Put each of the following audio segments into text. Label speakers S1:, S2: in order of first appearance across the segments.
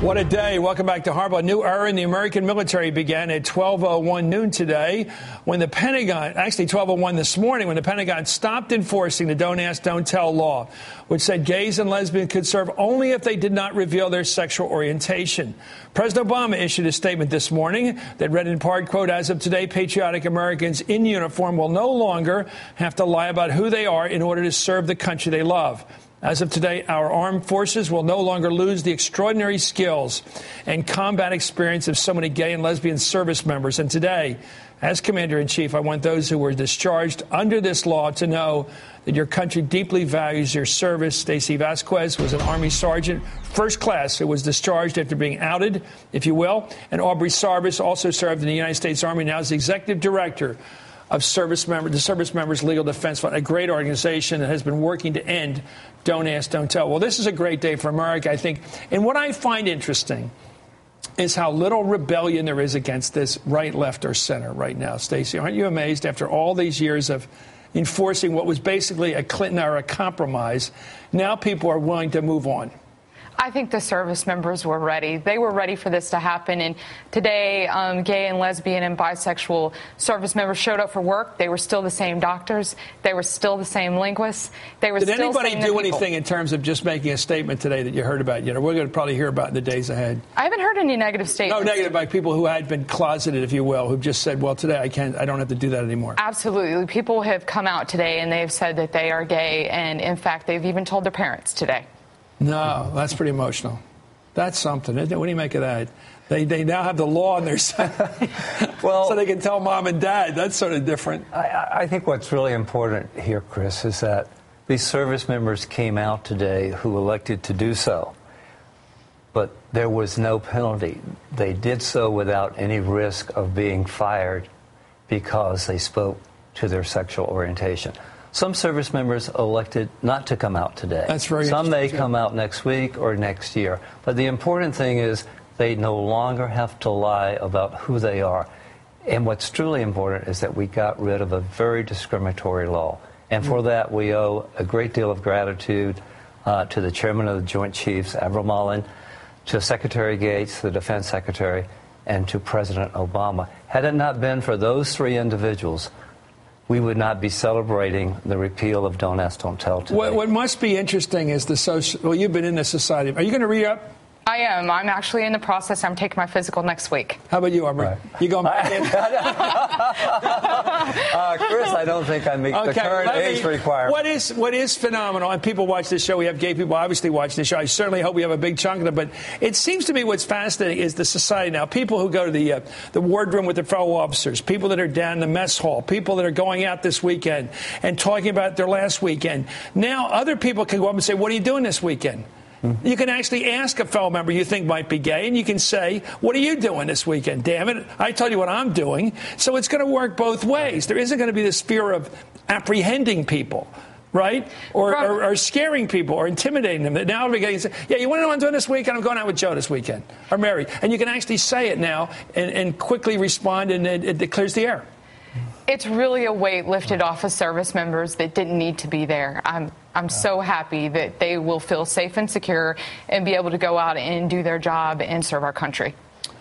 S1: What a day. Welcome back to Hardball. A new era in the American military began at 12:01 noon today when the Pentagon, actually 12:01 this morning, when the Pentagon stopped enforcing the Don't Ask, Don't Tell law, which said gays and lesbians could serve only if they did not reveal their sexual orientation. President Obama issued a statement this morning that read in part, quote, as of today, patriotic Americans in uniform will no longer have to lie about who they are in order to serve the country they love. As of today, our armed forces will no longer lose the extraordinary skills and combat experience of so many gay and lesbian service members. And today, as Commander-in-Chief, I want those who were discharged under this law to know that your country deeply values your service. Stacey Vasquez was an Army sergeant, first class, who was discharged after being outed, if you will. And Aubrey Sarbis also served in the United States Army, now is the executive director of the Service Members Legal Defense Fund, a great organization that has been working to end Don't Ask, Don't Tell. Well, this is a great day for America, I think. And what I find interesting is how little rebellion there is against this right, left, or center right now. Stacey, aren't you amazed after all these years of enforcing what was basically a Clinton-era compromise, now people are willing to move on?
S2: I think the service members were ready. They were ready for this to happen. And today, gay and lesbian and bisexual service members showed up for work. They were still the same doctors. They were still the same linguists. They were
S1: Did
S2: still
S1: anybody do anything in terms of just making a statement today that you heard about? You know, we're going to probably hear about in the days ahead.
S2: I haven't heard any negative statements.
S1: No, negative, like people who had been closeted, if you will, who've just said, well, today I don't have to do that anymore.
S2: Absolutely. People have come out today and they've said that they are gay. And in fact, they've even told their parents today.
S1: No, that's pretty emotional. That's something, isn't it? What do you make of that? They now have the law on their side, well, so they can tell mom and dad. That's sort of different.
S3: I think what's really important here, Chris, is that these service members came out today who elected to do so, but there was no penalty. They did so without any risk of being fired because they spoke to their sexual orientation. Some service members elected not to come out today.
S1: That's very
S3: Some may come out next week or next year. But the important thing is they no longer have to lie about who they are. And what's truly important is that we got rid of a very discriminatory law. And for that, we owe a great deal of gratitude to the chairman of the Joint Chiefs, Admiral Mullen, to Secretary Gates, the Defense Secretary, and to President Obama. Had it not been for those three individuals, we would not be celebrating the repeal of Don't Ask, Don't Tell today.
S1: What must be interesting is the social... Well, you've been in this society. Are you going to read up?
S2: I am. I'm actually in the process. I'm taking my physical next week.
S1: How about you, Aubrey?
S3: Right.
S1: You going back in?
S3: Chris, I don't think I meet the current age requirement.
S1: What is phenomenal, and people watch this show, we have gay people obviously watch this show. I certainly hope we have a big chunk of them, but it seems to me what's fascinating is the society now. People who go to the wardroom with their fellow officers, people that are down in the mess hall, people that are going out this weekend and talking about their last weekend. Now other people can go up and say, what are you doing this weekend? You can actually ask a fellow member you think might be gay, and you can say, what are you doing this weekend? Damn it, I tell you what I'm doing. So it's going to work both ways. There isn't going to be this fear of apprehending people, right? Or scaring people or intimidating them. Now we're getting, yeah, you want to know what I'm doing this weekend? I'm going out with Joe this weekend, or Mary. And you can actually say it now and quickly respond, and it clears the air.
S2: It's really a weight lifted off of service members that didn't need to be there. I'm so happy that they will feel safe and secure and be able to go out and do their job and serve our country.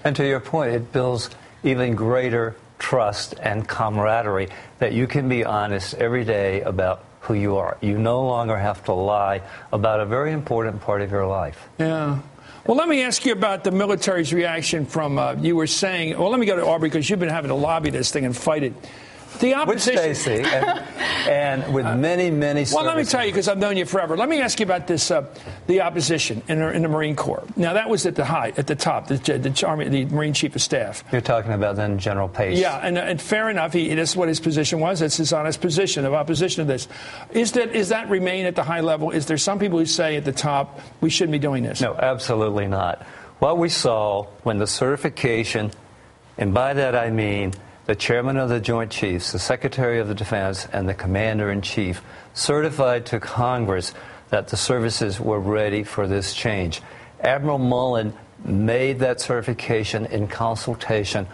S3: And to your point, it builds even greater trust and camaraderie that you can be honest every day about who you are. You no longer have to lie about a very important part of your life.
S1: Yeah. Well, let me ask you about the military's reaction from, you were saying, well, let me go to Aubrey, because you've been having to lobby this thing and fight it. The opposition.
S3: With Stacey and with many, many services.
S1: Well, let me tell you, because I've known you forever. Let me ask you about this, the opposition in the Marine Corps. Now, that was at the top, the Marine Chief of Staff.
S3: You're talking about then General Pace.
S1: Yeah, and fair enough. This is what his position was. That's his honest position of opposition to this. Is that remain at the high level? Is there some people who say at the top, we shouldn't be doing this?
S3: No, absolutely not. What we saw when the certification, and by that I mean the chairman of the Joint Chiefs, the Secretary of the Defense, and the Commander-in-Chief certified to Congress that the services were ready for this change. Admiral Mullen made that certification in consultation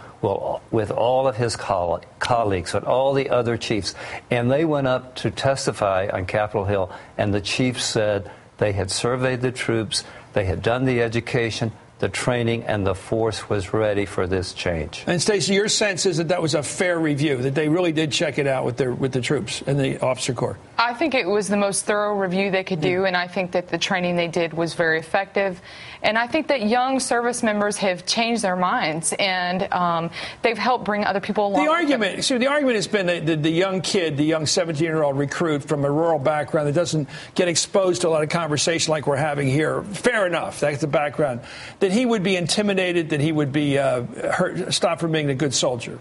S3: with all of his colleagues, with all the other chiefs, and they went up to testify on Capitol Hill, and the chiefs said they had surveyed the troops, they had done the education, the training and the force was ready for this change.
S1: And Stacey, your sense is that was a fair review, that they really did check it out with the troops and the officer corps?
S2: I think it was the most thorough review they could do, and I think that the training they did was very effective. And I think that young service members have changed their minds, and they've helped bring other people along. The argument
S1: has been that the young kid, the young 17-year-old recruit from a rural background that doesn't get exposed to a lot of conversation like we're having here, fair enough, that's the background, that he would be intimidated, that he would be stopped from being a good soldier.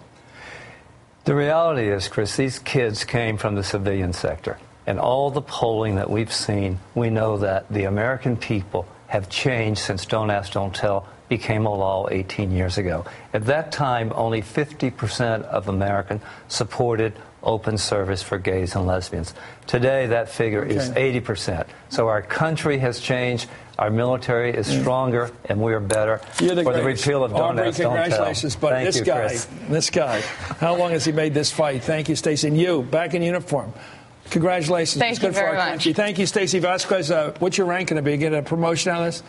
S3: The reality is, Chris, these kids came from the civilian sector. And all the polling that we've seen, we know that the American people have changed since Don't Ask, Don't Tell became a law 18 years ago. At that time, only 50% of Americans supported open service for gays and lesbians. Today, that figure is 80%. So our country has changed. Our military is stronger, and we are better for the repeal of Don't Ask, Don't Tell.
S1: Congratulations, but
S3: Thank you,
S1: this guy, how long has he made this fight? Thank you, Stacey. And you, back in uniform. Congratulations.
S2: Thank you very much.
S1: Thank you, Stacey Vasquez. What's your rank going to be? Get a promotion out of this?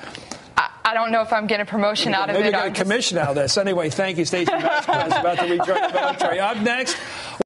S2: I don't know if I'm getting a promotion out of it.
S1: Maybe you get a commission out of this. Anyway, thank you, Stacey Vasquez, about to rejoin the military. Up next,